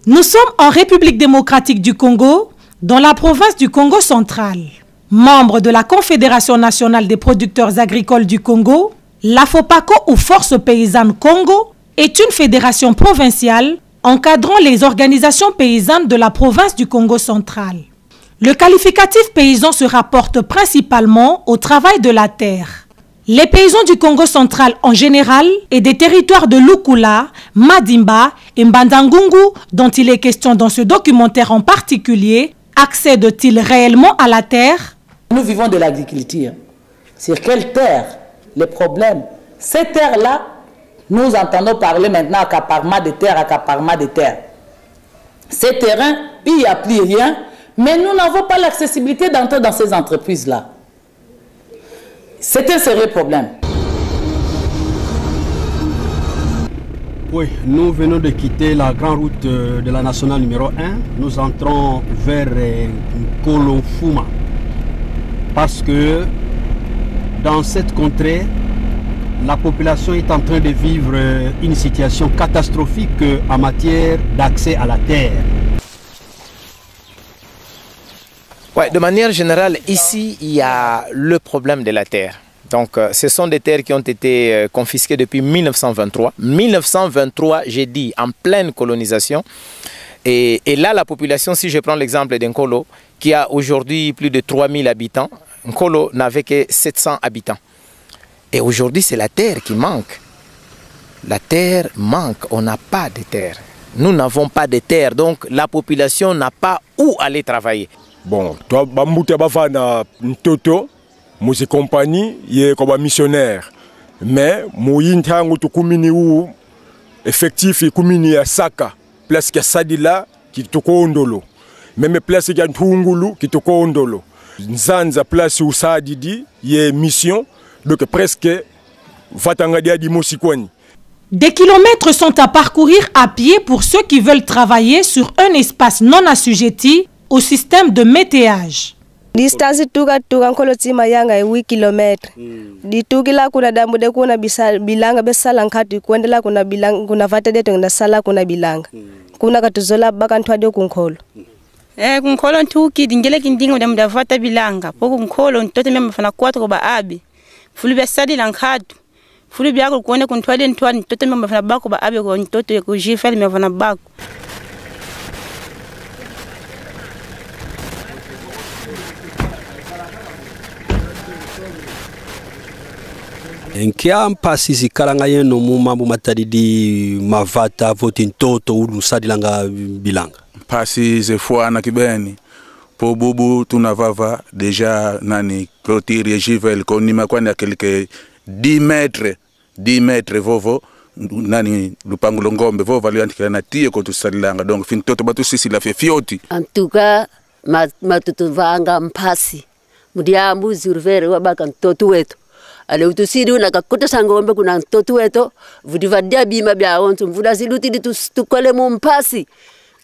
Nous sommes en République démocratique du Congo, dans la province du Congo central. Membre de la Confédération nationale des producteurs agricoles du Congo, la FOPACO ou Force paysanne Congo est une fédération provinciale encadrant les organisations paysannes de la province du Congo central. Le qualificatif paysan se rapporte principalement au travail de la terre. Les paysans du Congo central en général et des territoires de Lukula, Madimba et Mbandangungu, dont il est question dans ce documentaire en particulier, accèdent-ils réellement à la terre? Nous vivons de l'agriculture. Sur quelle terre? Les problèmes. Ces terres-là, nous entendons parler maintenant accaparement de terre, accaparement de terre. Ces terrains, il n'y a plus rien, mais nous n'avons pas l'accessibilité d'entrer dans ces entreprises-là. C'est un sérieux problème. Oui, nous venons de quitter la grande route de la nationale numéro 1. Nous entrons vers Kolofuma. Parce que dans cette contrée, la population est en train de vivre une situation catastrophique en matière d'accès à la terre. Ouais, de manière générale, ici, il y a le problème de la terre. Donc, ce sont des terres qui ont été confisquées depuis 1923. 1923, j'ai dit, en pleine colonisation. Et là, la population, si je prends l'exemple d'Nkolo, qui a aujourd'hui plus de 3000 habitants, Nkolo n'avait que 700 habitants. Et aujourd'hui, c'est la terre qui manque. La terre manque, on n'a pas de terre. Nous n'avons pas de terre, donc la population n'a pas où aller travailler. Bon, toi, Bambouta Bafana Ntoto, musique compagnie, il est comme un missionnaire. Mais, Mouyin Tango to Kumini ou effectif, et Kumini à Saka, place qui a Sadila, qui toko ondolo. Même place qui a Tungulu, qui toko ondolo. Nzanza place où Sadidi, il y a mission, donc presque, Vatangadia di Mosikwani. Des kilomètres sont à parcourir à pied pour ceux qui veulent travailler sur un espace non assujetti au système de météage. Distance tuga nkolotima yanga 8 km. Ditugila kuna damu de kuna bilanga besala nkati kuendela kuna bilanga kuna vatede tengna sala kuna bilanga. Kuna katuzola baka ntwade kunkholo. Kunkholo ntuki dingele kindingo de mdavata bilanga. Poko kunkholo ntote mema fana 4 ko ba abi. Fulu besadi lankatu. Fulu biako kuone kuntwade ntwani ntote mema fana bako ba abi ko ntote ko jifel mema fana bako. Nkia mpasi zikalanga yeno mumambo matadidi mavata voti ntoto ulu sadilanga bilanga. Mpasi zefua na kibeni. Po bubu tunavava deja nani clôture jivel konima kwani quelques 10 mètres vovo nani lupangulo ngombe vovo aliandikira na tie ko tusadilanga donc fin toto batu sisi la fioti. Antuka matutuvanga mpasi. Mudiambu zurvere wabaka ntoto wetu. Ale utusidi unakakuta sangombe kuna ntoto wetu vudivadia bima bya onto mvuda siduti tukole mumpasi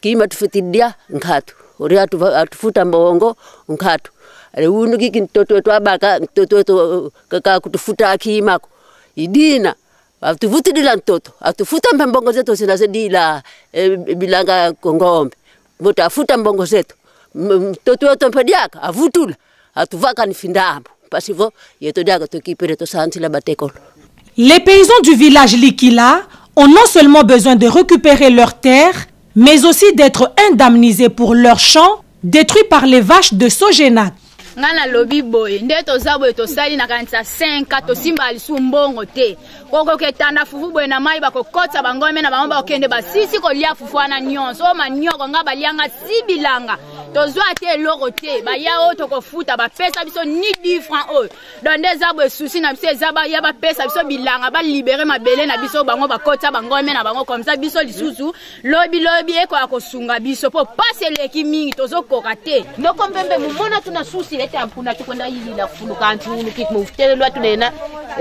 kima tufitidia nkatu ori atufuta mbongo nkatu ale unu kiki ntoto wetu abaka ntoto wetu kaka kutufuta akimako idina atuvutidila ntoto atufuta mbongo zetu sinasedila bilanga ngombe mota afuta mbongo zetu ntoto wetu mpediaka avutula atuvaka nifindambo. Les paysans du village Likila ont non seulement besoin de récupérer leurs terres, mais aussi d'être indemnisés pour leurs champs détruits par les vaches de Sogenac. Ngana lobi boy ndeto zabo eto sali na kanisa 5 to simba lisumbongo te koko ketanda fufu boy na mai bako kotsa bangome na bamba okende basisi ko lia fufu ana nyonso o manyoko ngaba lianga sibilanga tozwa te loko te ba ya oto ko futa ba pesa biso ni 10 francs o donde zabo souci na biso zaba ya ba pesa biso bilanga ba libérer mabele na biso bango ba kotsa bangome na bango comme ça biso lisusu lobi eko akosunga biso po passer leki mingi tozo kokate ndoko mbembe mumona tuna souci ampuna tukwenda hili la fuluka ntulu kitmufutele lwa tunena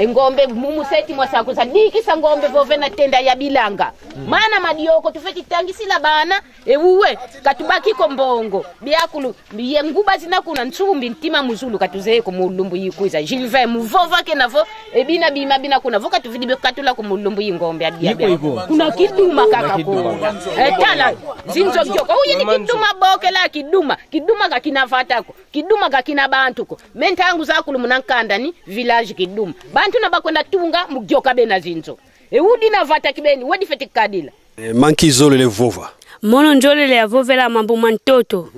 ngombe mumuseti mwasako sadikisa ngombe vovena tenda ya bilanga mana madioko tufeti tangisila bana ewuwe katubaki ko mbongo biakulu yenguba zina kuna ntsumbi ntima muzulu katuze ko mulumbu yikuza Gilvin muvova ke navo ebina bima bina kuna voka tuvidi katula ko mulumbu yingombe abia kuna kiduma kaka ko tala zinzo gyoko uyi ni kiduma bokela kiduma kakinavata ko kiduma kakina bantu ko mentangu zakulu munankanda ni village kiduma bantu na bakwenda tunga mugyoka bena zinzo udi na vata kibeni wadi feti kadila mankizolo le vova mono njole le vovela mambo mantoto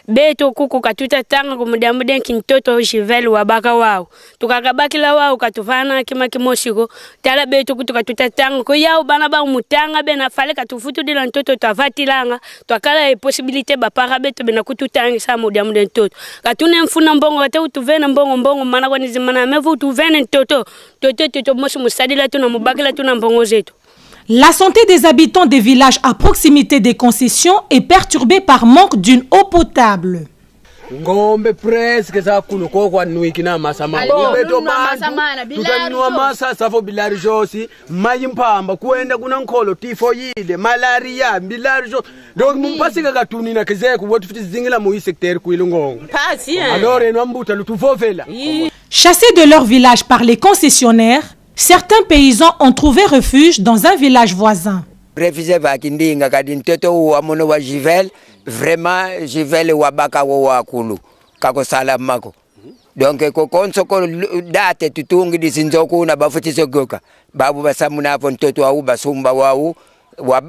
beto kuku katuta tanga kumudamu denki ntoto Gilvin wabaka wao tukakabakila wao katufana kima kimoshiko tala beto kutukatuta tanga ko yao bana ba mutanga bena fale katufutu dila ntoto tavatilanga twakala e possibilité ba para beto bena kututanga sa mudamu den ntoto katune mfuna mbongo ate utuvena mbongo mana kwa nizimana mevu utuvena ntoto toto moshi musadila tuna mubakila tuna mbongo zetu. La santé des habitants des villages à proximité des concessions est perturbée par manque d'une eau potable. Ngombe presque za kuno ko kwa nuiki na masama ngombe to bantu tutanua masa safo bilari josi mayimpamba kuenda kuna nkolo tifoyide malaria bilari jo donc mumpasika katuni na kezeko wotu fiti zingila mu secteur kuilungongo alors eno mbuta lutuvovela. Chassés de leur village par les concessionnaires, certains paysans ont trouvé refuge dans un village voisin. Refusé vakindinga kadi ntoto wa mono wa Gilvin vraiment Gilvin wabaka wa kulu kako salamako donc ko konso ko date tutungi disinzoku na bafutiso goka babu basamuna hapo ntoto wa basumba wao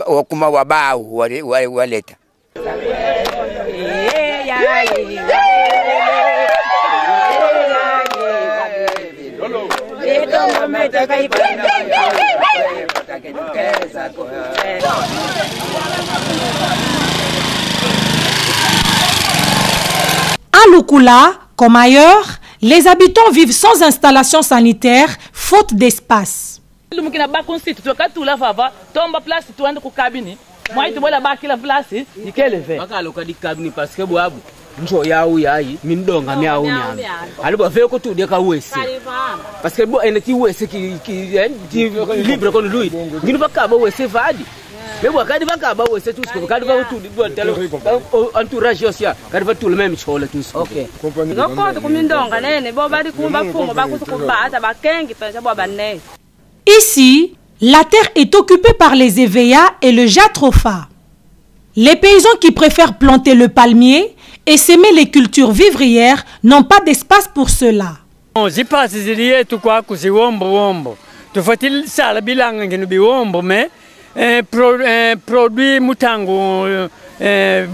wakuma wabao waleta À Lukula, comme ailleurs, les habitants vivent sans installation sanitaire, faute d'espace. njo yawu yayi mindonga myawu nyama alibo veko tu deka wese parce que bo ene ti wese ki libre kon lui ngini bakaba wese vadi bebo kadi bakaba wese tu ko kadi ba tu bo telo entourage social kadi ba tu le même chola tu OK ngoko ko mindonga nene bo badi kumba pfumo bakusukubatha bakengi pesa bo banene. Ici, la terre est occupée par les Eveya et le Jatropha. Les paysans qui préfèrent planter le palmier et s'aimer les cultures vivrières n'ont pas d'espace pour cela. Si passe ziliye tu kwa kusi wombo tu fatil sala bilanga ngenu bi wombo mais produit mutango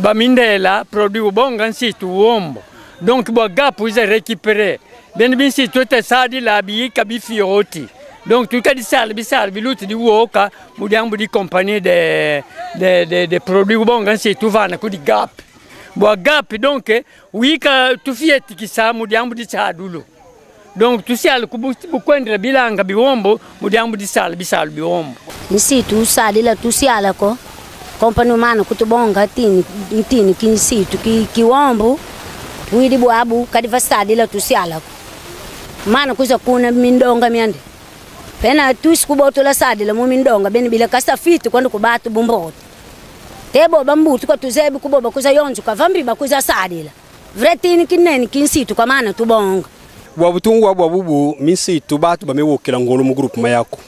bamindela produit ubonga si tu wombo donc bo gap vous récupérer ben bin si tu te sadi la bi kabi fioti donc tu kadi sala bi luti di woka mudiambu di compagnie de produits ubonga si tu vana ku di gap bo gap donc oui ka tu fieti ki sa mudiambu di sadulo donc tu sala ku kwendra bilanga biwombo mudiambu di sala bisal biwombo nisi tu sadila tu sala ko compagnie mana kutubonga tini kinsi tu ki wombo widi boabu kadi vasadila tu sala mana kuza kuna mindonga miande pena tu skuboto la sadila mu mindonga beni bila kasa fiti kwando kubatu bumboto tebo bambutu ko tuzebi kuboba kuza yonju ka vambi bakuza sadila vretini kineni kinsitu kwa maana tubonga wabutungu wabubu minsitu batu bamewokela ngolo mu groupe mayako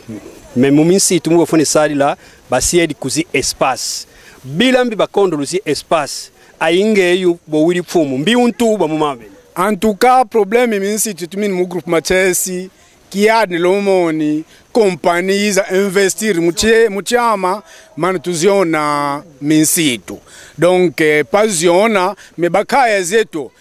memu minsitu mu bafone sadila basiedi kuzi espace bilambi bakondo lusi espace ayingeyu bo wiri pfumu mbi untu ba mumambe en tout cas problème minsitu tumin mu groupe machesi kiadni lomoni compagnies a investir muchama manu tuziona minsitu donc pas ziona me bakaya zetu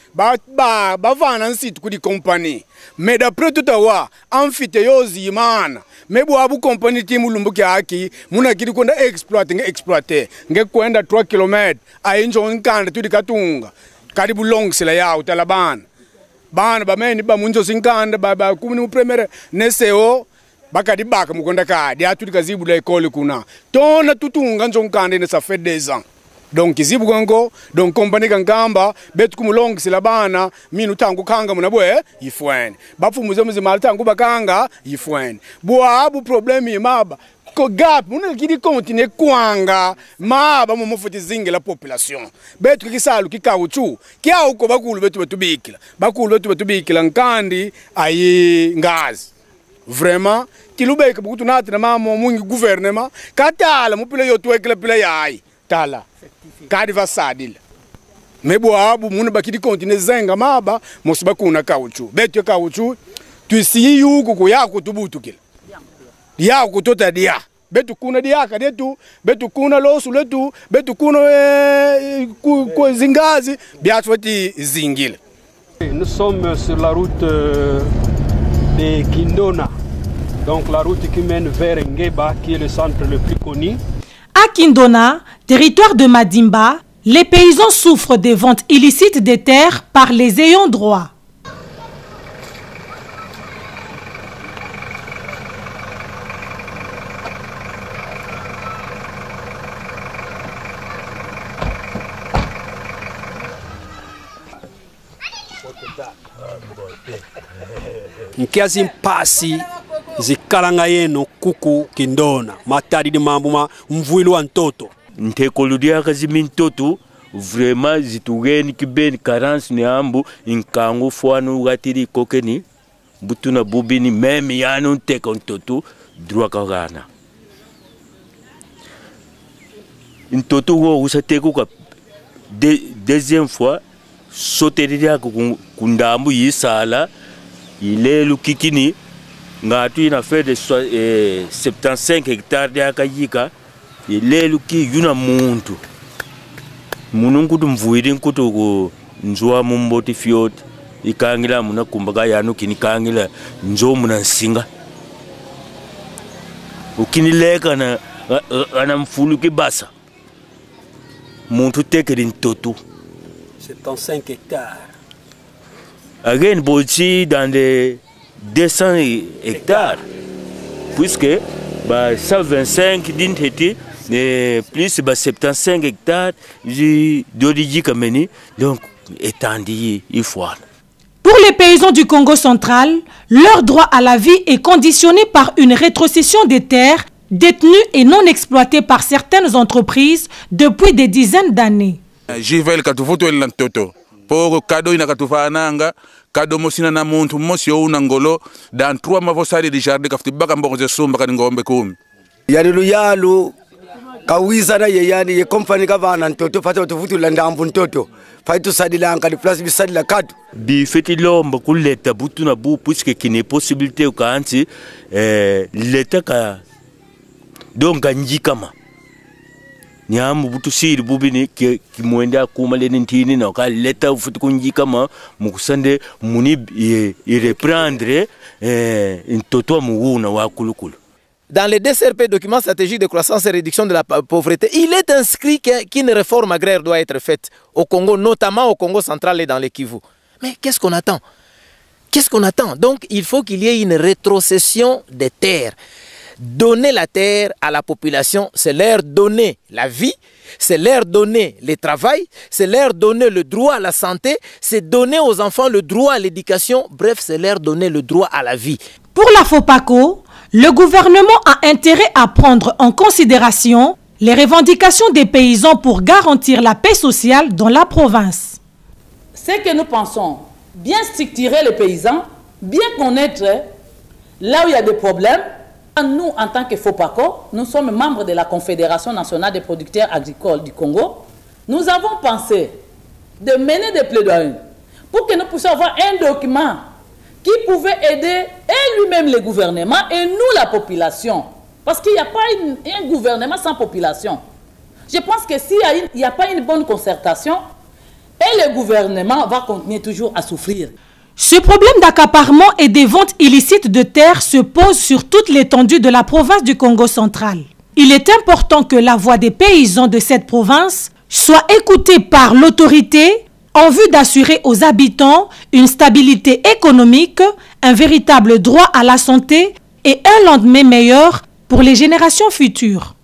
bavana nsitu kudi compagnie mais d'après tout awa amfite yozi imana mebu abu compagnie timu lumbuki haki muna kidi kwenda exploiter nge kwenda 3 km ayinjo nkanda tudi katunga karibu long sila yao talabana bana bameni ba munjo sinkanda ba kumuni mu premier neseo bakadi baka mukonda kadi atuli kazibu la école kuna tona tutunga njonkande ne ça fait 2 ans donc izibu gongo donc compagnie kangamba betu kumulong sila bana minu tangu kanga munabwe ifweni bafu muze malta tangu bakanga ifweni bo abu problème imaba ko gap muna kidi continue kwanga maba mo mofoti zinge la population betu kisalu kikauchu kia uko bakulu betu betubikila nkandi ayi ngazi vraiment kilubeka bukutu nati na mama mungi gouvernement katala mupile yo twekela pile yayi tala kadi vasadila mebo abu muna bakidi continue zenga maba mosiba kuna kauchu betu kauchu tusi yuko kuyako tubutukila ya kutota dia betu kuna dia kadetu betu kuna losu letu betu kuna zingazi biatwati zingile. Nous sommes sur la route de Kindona, donc la route qui mène vers Ngeba, qui est le centre le plus connu. À Kindona, territoire de Madimba, les paysans souffrent des ventes illicites des terres par les ayants droit. Nkiazi mpasi zikalanga yeno kuku Kindona matadi di mambuma mvuilu wa ntoto ntekoludia kazi mintoto vraiment zitugeni kibeni carence ni ambu inkangu fwanu gatiri kokeni butuna bubini meme yanu nteko ntoto droit kagana ntoto wo usateko ka deuxième fois soteriria kundambu yisala ilelu kikini ngatu ina fait de 75 hectares de akayika ilelu ki yuna muntu munungutu mvuiri nkutu ku nzwa mumboti fiot ikangila muna kumbaga yanu kinikangila nzo muna nsinga ukinileka na ana mfulu kibasa muntu tekeri ntotu 75 hectares. Again, Bolchi dans les 200 hectares, puisque 125 d'intété, plus 75 hectares d'origine kameni, donc étendu il faut. Pour les paysans du Congo central, leur droit à la vie est conditionné par une rétrocession des terres détenues et non exploitées par certaines entreprises depuis des dizaines d'années. Jivel katufuto elantoto. Pour kado ina katufananga kado mosina na muntu mosi yo unangolo dans 3 mavosari de jardin kafutibaka mboze sumba kani ngombe 10 yalilu yalu kawiza na yeyani ye company kavana ntoto fata tufutu la ndambu ntoto faitu sadila ngadi place bisadila kadu bi feti lomba kuleta butu na bu puisque kine possibilité ukanti leta ka donc njikama nyamu butu siri bubini ki mwenda kumale ntini na ka leta ufutu kunjikama mukusande muni reprendre ntoto muuna wa kulukulu. Dans les DCRP, documents stratégiques de croissance et réduction de la pauvreté, il est inscrit qu'une réforme agraire doit être faite au Congo, notamment au Congo central et dans le Kivu. Mais qu'est-ce qu'on attend? Qu'est-ce qu'on attend? Donc il faut qu'il y ait une rétrocession des terres. Donner la terre à la population, c'est leur donner la vie, c'est leur donner le travail, c'est leur donner le droit à la santé, c'est donner aux enfants le droit à l'éducation, bref, c'est leur donner le droit à la vie. Pour la FOPACO, le gouvernement a intérêt à prendre en considération les revendications des paysans pour garantir la paix sociale dans la province. C'est que nous pensons bien structurer les paysans, bien connaître là où il y a des problèmes. Nous, en tant que FOPACO, nous sommes membres de la Confédération nationale des producteurs agricoles du Congo. Nous avons pensé de mener des plaidoyers pour que nous puissions avoir un document qui pouvait aider et lui-même le gouvernement et nous la population. Parce qu'il n'y a pas un gouvernement sans population. Je pense que s'il n'y a pas une bonne concertation, et le gouvernement va continuer toujours à souffrir. Ce problème d'accaparement et des ventes illicites de terres se pose sur toute l'étendue de la province du Congo central. Il est important que la voix des paysans de cette province soit écoutée par l'autorité en vue d'assurer aux habitants une stabilité économique, un véritable droit à la santé et un lendemain meilleur pour les générations futures.